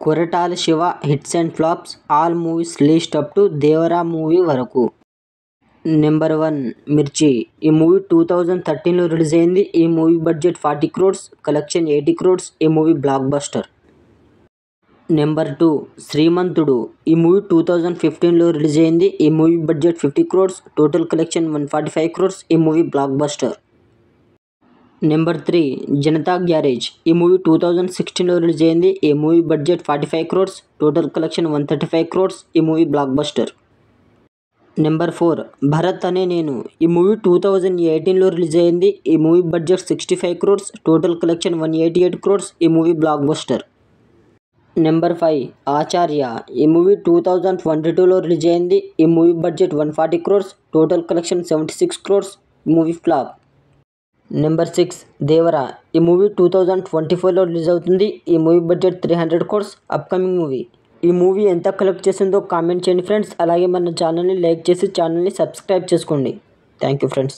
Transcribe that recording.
Koratala Shiva hits and flops all movies list up to Devara movie వరకు. Number 1 మిర్చి. ఈ movie 2013లో release అయింది. ఈ movie budget 40 crores, collection 80 crores. ఈ మూవీ బ్లాక్ బస్టర్. నెంబర్ 2 శ్రీమంతుడు. ఈ మూవీ 2015లో రిలీజ్ అయింది. ఈ movie budget 50 crores, total collection 145 crores. ఈ movie block buster. Number 3 Janata garage. ఈ మూవీ 2016లో రిలీజ్ అయింది. ఈ movie budget 45 crores, total collection 135 crores. ఈ movie block buster. Number 4 Bharat అనే నేను. ఈ మూవీ 2018లో రిలీజ్ అయింది. ఈ movie budget 65 crores, total collection 188 crores. ఈ మూవీ బ్లాక్ బస్టర్. నెంబర్ 5 ఆచార్య. ఈ మూవీ 2022లో రిలీజ్ అయింది. ఈ movie budget 140 crores, total collection 76 crores. Movie flop. Number 6 Devara. ఈ మూవీ 2024లో రిలీజ్ అవుతుంది. ఈ movie budget 300 crores. Upcoming movie. ఈ మూవీ ఎంత కలెక్ట్ చేసిందో కామెంట్ చేయండి ఫ్రెండ్స్. అలాగే మన ఛానల్ని లైక్ చేసి ఛానల్ని సబ్స్క్రైబ్ చేసుకోండి. Thank you friends.